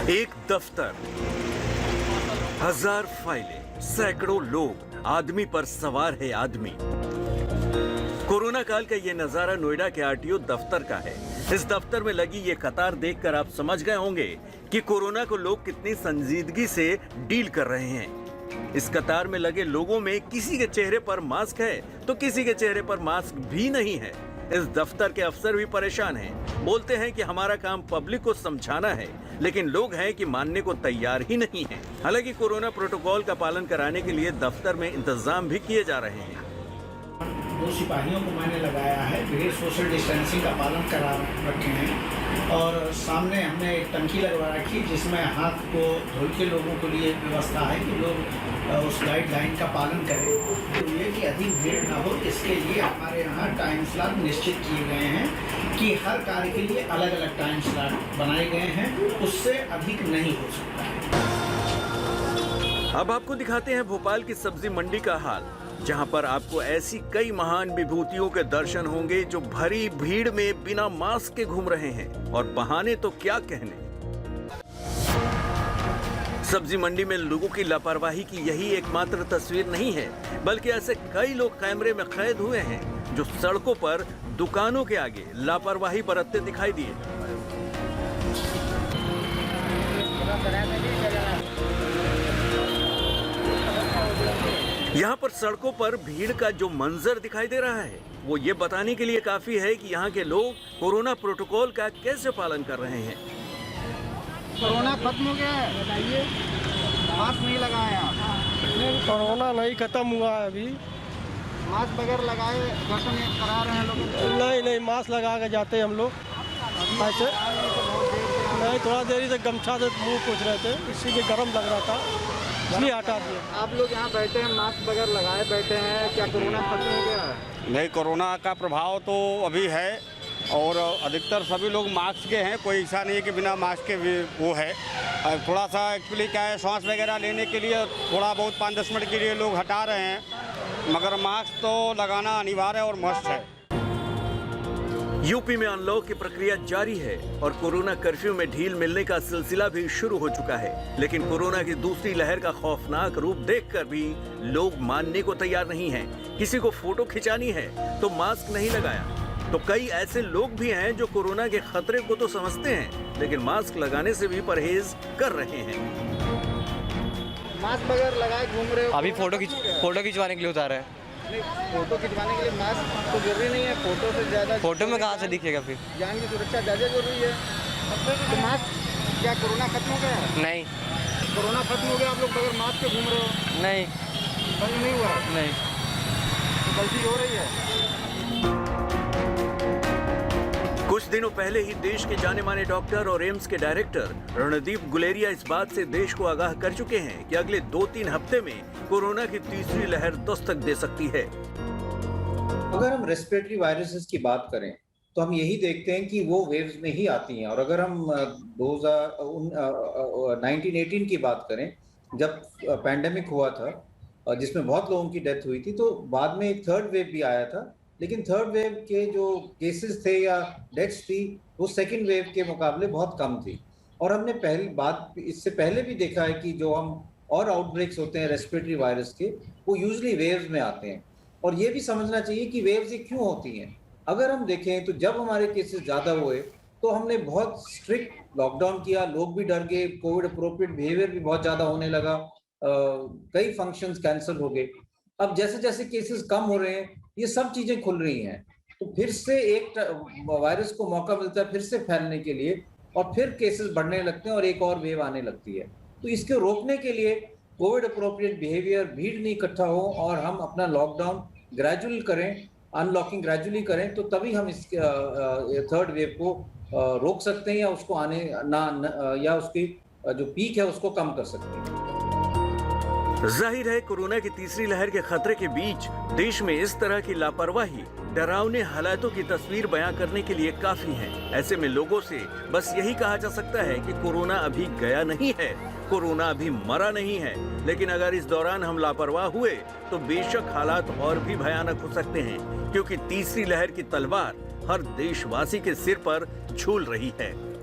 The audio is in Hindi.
एक दफ्तर, हजार फाइलें, सैकड़ों लोग, आदमी पर सवार है आदमी। कोरोना काल का ये नजारा नोएडा के आरटीओ दफ्तर का है। इस दफ्तर में लगी ये कतार देखकर आप समझ गए होंगे कि कोरोना को लोग कितनी संजीदगी से डील कर रहे हैं। इस कतार में लगे लोगों में किसी के चेहरे पर मास्क है तो किसी के चेहरे पर मास्क भी नहीं है। इस दफ्तर के अफसर भी परेशान हैं। बोलते हैं कि हमारा काम पब्लिक को समझाना है, लेकिन लोग हैं कि मानने को तैयार ही नहीं हैं। हालांकि कोरोना प्रोटोकॉल का पालन कराने के लिए दफ्तर में इंतजाम भी किए जा रहे हैं। 2 सिपाहियों को मैंने लगाया है, भीड़ सोशल डिस्टेंसिंग का पालन करा रखे हैं और सामने हमने एक टंकी लगवा रखी जिसमें हाथ को धुल के लोगों के लिए व्यवस्था है कि लोग उस गाइडलाइन का पालन करें। तो ये कि अधिक भीड़ ना हो, इसके लिए हमारे यहाँ टाइम स्लॉट निश्चित किए गए हैं कि हर कार्य के लिए अलग अलग टाइम स्लॉट बनाए गए हैं, उससे अधिक नहीं हो सकता है। अब आपको दिखाते हैं भोपाल की सब्जी मंडी का हाल, जहां पर आपको ऐसी कई महान विभूतियों के दर्शन होंगे जो भरी भीड़ में बिना मास्क के घूम रहे हैं। और बहाने तो क्या कहने। सब्जी मंडी में लोगों की लापरवाही की यही एकमात्र तस्वीर नहीं है, बल्कि ऐसे कई लोग कैमरे में कैद हुए हैं जो सड़कों पर दुकानों के आगे लापरवाही बरतते दिखाई दिए। यहाँ पर सड़कों पर भीड़ का जो मंजर दिखाई दे रहा है वो ये बताने के लिए काफी है कि यहाँ के लोग कोरोना प्रोटोकॉल का कैसे पालन कर रहे हैं। कोरोना खत्म हो गया है, बताइए। मास्क नहीं लगाए आप? कोरोना नहीं खत्म हुआ है अभी। मास्क बगैर लगाए दर्शन करा रहे हैं लोग? नहीं, मास्क लगा के जाते हैं हम लोग। ऐसे नहीं, थोड़ा देरी से गमछा से मुंह पोंछ रहे थे, इसीलिए गर्म लग रहा था, इसलिए हटा दिया। आप लोग यहाँ बैठे हैं, मास्क बगैर लगाए बैठे हैं, क्या कोरोना खत्म हो गया है? नहीं, कोरोना का प्रभाव तो अभी है और अधिकतर सभी लोग मास्क के हैं। कोई ऐसा नहीं है कि बिना मास्क के वो है। थोड़ा सा एक्चुअली क्या है, सांस वगैरह लेने के लिए थोड़ा बहुत 5-10 मिनट के लिए लोग हटा रहे हैं, मगर मास्क तो लगाना अनिवार्य और मस्ट है। यूपी में अनलॉक की प्रक्रिया जारी है और कोरोना कर्फ्यू में ढील मिलने का सिलसिला भी शुरू हो चुका है। लेकिन कोरोना की दूसरी लहर का खौफनाक रूप देखकर भी लोग मानने को तैयार नहीं हैं। किसी को फोटो खिंचानी है तो मास्क नहीं लगाया, तो कई ऐसे लोग भी हैं जो कोरोना के खतरे को तो समझते हैं, लेकिन मास्क लगाने से भी परहेज कर रहे हैं। मास्क बगैर लगाए घूम रहे हो? अभी फोटो खिंचवाने के लिए उतारा है। नहीं, फोटो खिंचवाने के लिए मास्क तो जरूरी नहीं है, फोटो से ज़्यादा फोटो में कहाँ से दिखेगा फिर? जान की सुरक्षा ज़्यादा जरूरी है। तो मास्क, क्या कोरोना खत्म हो गया है? नहीं, कोरोना खत्म हो गया, आप लोग बगैर मास्क के घूम रहे हो? नहीं, बंद नहीं हुआ? नहीं। तो गलती हो रही है। कुछ दिनों पहले ही देश के जाने माने डॉक्टर और एम्स के डायरेक्टर रणदीप गुलेरिया इस बात से देश को आगाह कर चुके हैं कि अगले 2-3 हफ्ते में कोरोना की तीसरी लहर दस्तक दे सकती है। अगर हम रेस्पिरेटरी वायरसेस की बात करें तो हम यही देखते हैं कि वो वेव्स में ही आती हैं। और अगर हम 1918 की बात करें, जब पैंडेमिक हुआ था जिसमें बहुत लोगों की डेथ हुई थी, तो बाद में एक थर्ड वेव भी आया था, लेकिन थर्ड वेव के जो केसेस थे या डेथ्स थी वो सेकेंड वेव के मुकाबले बहुत कम थी। और हमने इससे पहले भी देखा है कि जो हम और आउटब्रेक्स होते हैं रेस्पिरेटरी वायरस के, वो यूजुअली वेव्स में आते हैं। और ये भी समझना चाहिए कि वेव्स ये क्यों होती हैं। अगर हम देखें तो जब हमारे केसेस ज़्यादा हुए तो हमने बहुत स्ट्रिक्ट लॉकडाउन किया, लोग भी डर गए, कोविड अप्रोप्रिएट बिहेवियर भी बहुत ज़्यादा होने लगा, कई फंक्शंस कैंसिल हो गए। अब जैसे जैसे केसेस कम हो रहे हैं, ये सब चीज़ें खुल रही हैं, तो फिर से एक वायरस को मौका मिलता है फिर से फैलने के लिए, और फिर केसेस बढ़ने लगते हैं और एक और वेव आने लगती है। तो इसको रोकने के लिए कोविड अप्रोप्रिएट बिहेवियर, भीड़ नहीं इकट्ठा हो और हम अपना लॉकडाउन ग्रेजुअल करें, अनलॉकिंग ग्रेजुअली करें, तो तभी हम इस थर्ड वेव को रोक सकते हैं या उसको या उसकी जो पीक है उसको कम कर सकते हैं। जाहिर है कोरोना की तीसरी लहर के खतरे के बीच देश में इस तरह की लापरवाही डरावने हालातों की तस्वीर बयां करने के लिए काफी है। ऐसे में लोगों से बस यही कहा जा सकता है कि कोरोना अभी गया नहीं है, कोरोना अभी मरा नहीं है, लेकिन अगर इस दौरान हम लापरवाह हुए तो बेशक हालात और भी भयानक हो सकते हैं, क्योंकि तीसरी लहर की तलवार हर देशवासी के सिर पर झूल रही है।